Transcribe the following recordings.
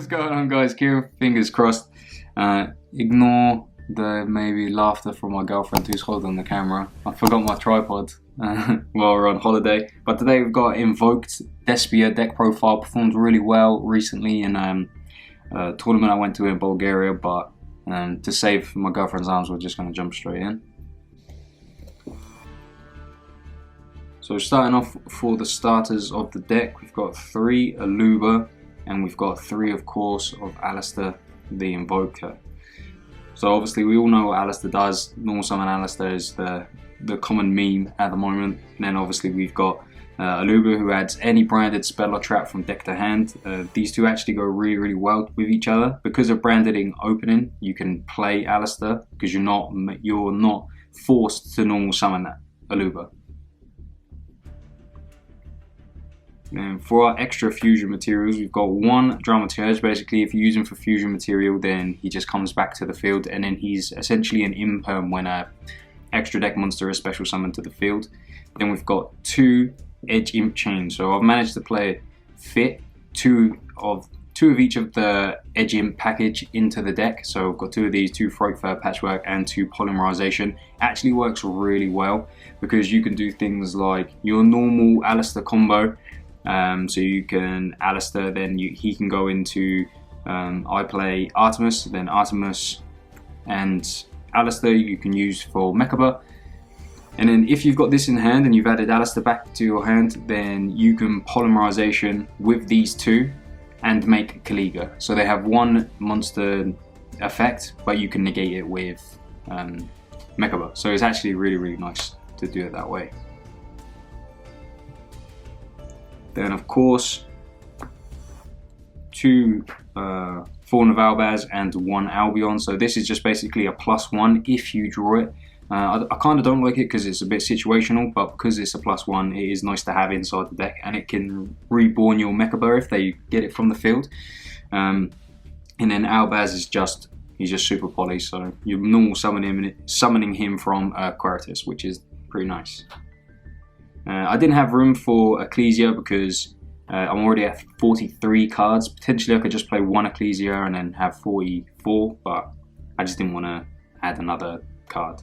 What's going on, guys? Kieran, fingers crossed. Ignore the maybe laughter from my girlfriend who's holding the camera. I forgot my tripod while we're on holiday. But today we've got Invoked Despia deck profile. Performed really well recently in a tournament I went to in Bulgaria, but to save my girlfriend's arms, we're just going to jump straight in. So starting off for the starters of the deck, we've got 3 Albez, and we've got 3, of course, of Alistair, the Invoker. So obviously we all know what Alistair does. Normal summon Alistair is the common meme at the moment. And then obviously we've got Albez, who adds any branded spell or trap from deck to hand. These two actually go really well with each other. Because of branding opening, you can play Alistair because you're not forced to normal summon that Albez. And for our extra fusion materials, we've got 1 Dramaturge. Basically, if you use him for fusion material, then he just comes back to the field, and then he's essentially an imperm when a extra deck monster is special summoned to the field. Then we've got 2 Edge Imp Chains. So I've managed to play fit two of each of the Edge Imp package into the deck. So I've got 2 of these, 2 Throat Fur Patchwork and 2 Polymerization. Actually works really well because you can do things like your normal Alistair combo. So you can Alistair, then he can go into I play Artemis, then Artemis and Alistair you can use for Mechaba. And then if you've got this in hand and you've added Alistair back to your hand, then you can Polymerization with these 2 and make Kaliga. So they have 1 monster effect, but you can negate it with Mechaba. So it's actually really nice to do it that way. Then of course 2 Fawn of Albez and 1 Albion. So this is just basically a +1 if you draw it. I kind of don't like it because it's a bit situational, but because it's a +1, it is nice to have inside the deck, and it can reborn your Mechaba if they get it from the field. And then Albez is he's just super poly, so you're normal summoning him from Quiritus, which is pretty nice. I didn't have room for Ecclesia because I'm already at 43 cards. Potentially I could just play 1 Ecclesia and then have 44, but I just didn't want to add another card.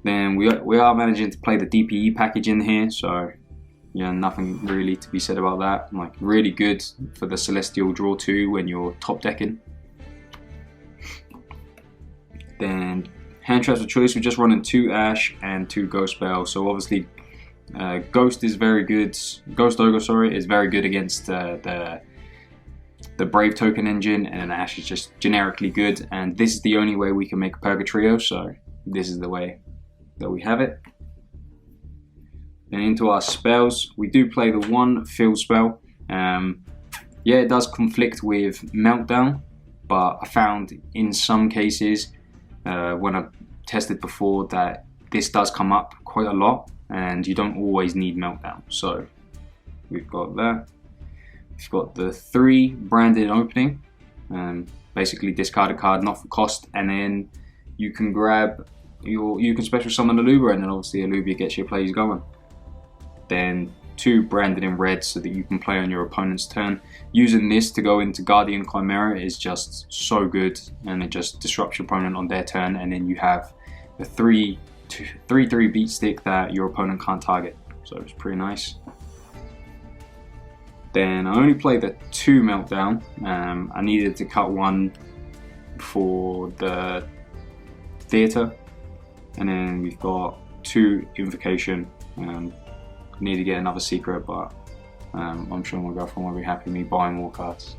Then we are managing to play the DPE package in here, so yeah, nothing really to be said about that. Like, really good for the Celestial draw 2 when you're top decking. Then hand traps of choice, we're just running 2 Ash and 2 Ghost Spell. So obviously Ghost is very good. Ghost Ogre, sorry, is very good against the Brave token engine, and Ash is just generically good. And this is the only way we can make a Purgatrio, so this is the way that we have it. Then into our spells, we do play the 1 field spell. Yeah, it does conflict with Meltdown, but I found in some cases when I've tested before that this does come up quite a lot, and you don't always need Meltdown. So we've got that. We've got the 3 branded opening. Basically discard a card not for cost, and then you can grab you can special summon Albez, and then obviously Albez gets your plays going. Then 2 branded in red so that you can play on your opponent's turn. Using this to go into Guardian Chimera is just so good, and it just disrupts your opponent on their turn, and then you have the 3/3 beat stick that your opponent can't target, so it's pretty nice. Then I only played the 2 Meltdown. I needed to cut 1 for the theatre, and then we've got 2 Invocation. Need to get another secret, but I'm sure my girlfriend will be happy with me buying more cards.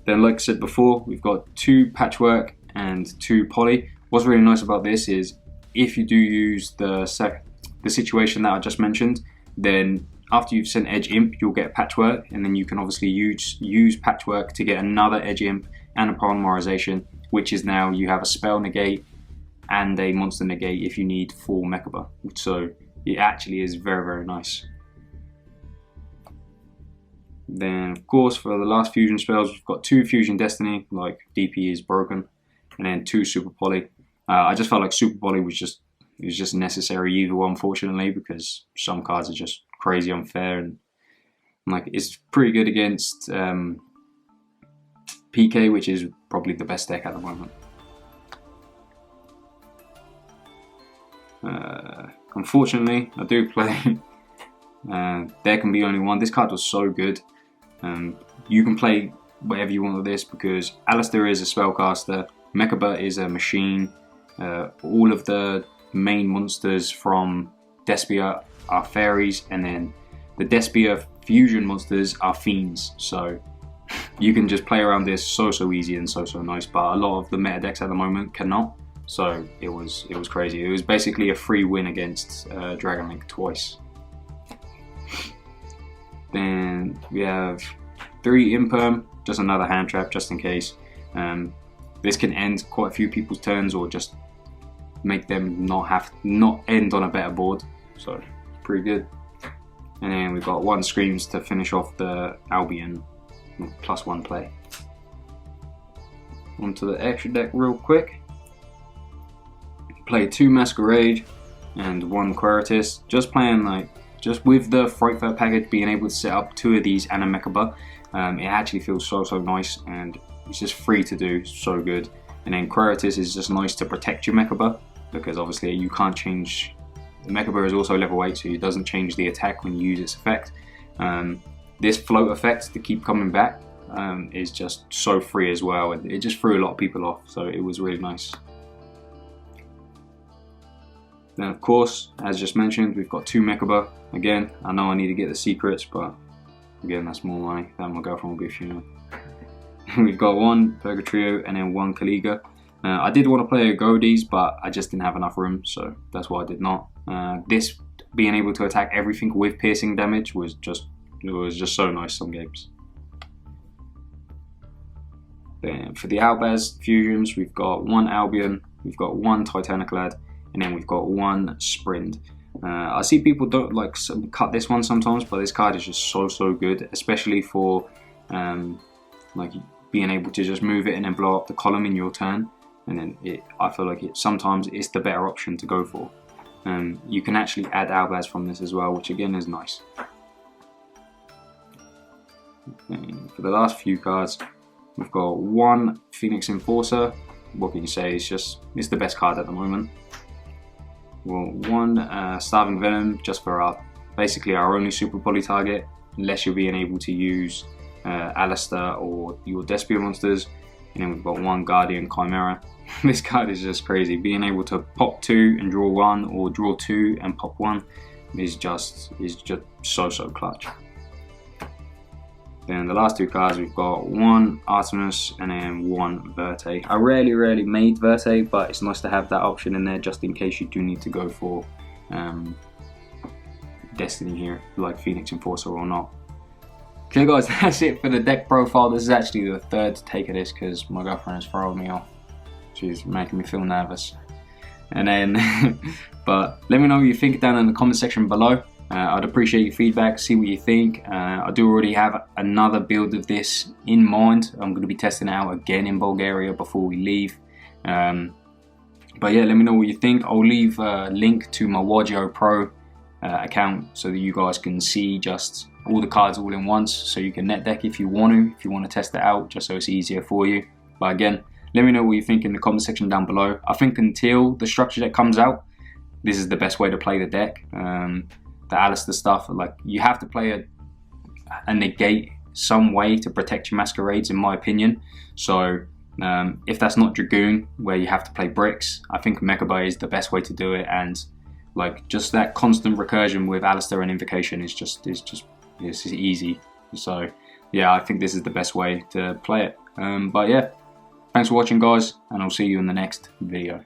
Then, like I said before, we've got 2 Patchwork and 2 Poly. What's really nice about this is if you do use the situation that I just mentioned, then after you've sent Edge Imp, you'll get Patchwork, and then you can obviously use Patchwork to get another Edge Imp and a Polymerization, which is now you have a spell negate and a monster negate if you need full Mechaba. So it actually is very nice. Then of course for the last fusion spells, we've got 2 Fusion Destiny, like DP is broken, and then 2 Super Poly. I just felt like Super Poly was just necessary evil, unfortunately, because some cards are just crazy unfair, and Like, it's pretty good against PK, which is probably the best deck at the moment. Unfortunately, I do play There Can Be Only One. This card was so good. You can play whatever you want with this, because Alistair is a spellcaster, Mechaba is a machine, all of the main monsters from Despia are fairies, and then the Despia fusion monsters are fiends. So you can just play around this so easy and so nice, but a lot of the meta decks at the moment cannot. So it was crazy. It was basically a free win against Dragon Link twice. Then we have 3 Imperm, just another hand trap just in case. This can end quite a few people's turns, or just make them not end on a better board. So pretty good. And then we've got 1 Screams to finish off the Albion +1 play. Onto the extra deck real quick. Play 2 Masquerade and 1 Queritus. Just playing just with the Frightfur package, being able to set up 2 of these and a Mechaba. It actually feels so nice, and it's just free to do, so good. And then Queritus is just nice to protect your Mechaba, because obviously you can't change. The Mechaba is also level 8, so it doesn't change the attack when you use its effect. This float effect to keep coming back is just so free as well, and it just threw a lot of people off, so it was really nice. Then of course, as just mentioned, we've got 2 Mechaba. Again, I know I need to get the secrets, but again, that's more money than my girlfriend will give you. We've got 1 Purgatrio and then 1 Kaliga. I did want to play a Godis, but I just didn't have enough room, so that's why I did not. This being able to attack everything with piercing damage was just so nice some games. Then for the Albez Fusions, we've got 1 Albion, we've got 1 Titaniclad, and then we've got 1 Sprint. I see people don't cut this one sometimes, but this card is just so good, especially for being able to just move it and then blow up the column in your turn. And then I feel like sometimes it's the better option to go for. You can actually add Albaz from this as well, which again is nice. And for the last few cards, we've got 1 Phoenix Enforcer. What can you say? It's the best card at the moment. Well, 1 Starving Venom, just for basically our only super poly target, unless you're being able to use Alistair or your Despia monsters. And then we've got 1 Guardian Chimera. This card is just crazy. Being able to pop 2 and draw 1, or draw 2 and pop 1 is just so clutch. Then the last 2 cards, we've got 1 Artemis and then 1 Verte. I rarely made Verte, but it's nice to have that option in there just in case you do need to go for Destiny here, like Phoenix Enforcer or not. Okay guys, that's it for the deck profile. This is actually the 3rd take of this because my girlfriend has thrown me off. She's making me feel nervous. And then, but let me know what you think down in the comment section below. I'd appreciate your feedback, see what you think. I do already have another build of this in mind. I'm going to be testing it out again in Bulgaria before we leave. But yeah, let me know what you think. I'll leave a link to my YGOPRO account so that you guys can see just all the cards all in once, so you can net deck if you want to test it out, just so it's easier for you. But again, let me know what you think in the comment section down below. I think until the structure deck comes out, this is the best way to play the deck. The Alistair stuff, you have to play a negate some way to protect your Masquerades, in my opinion. So if that's not Dragoon, where you have to play bricks, I think Mechaba is the best way to do it. And just that constant recursion with Alistair and Invocation is just easy. So yeah, I think this is the best way to play it. But yeah, thanks for watching guys, and I'll see you in the next video.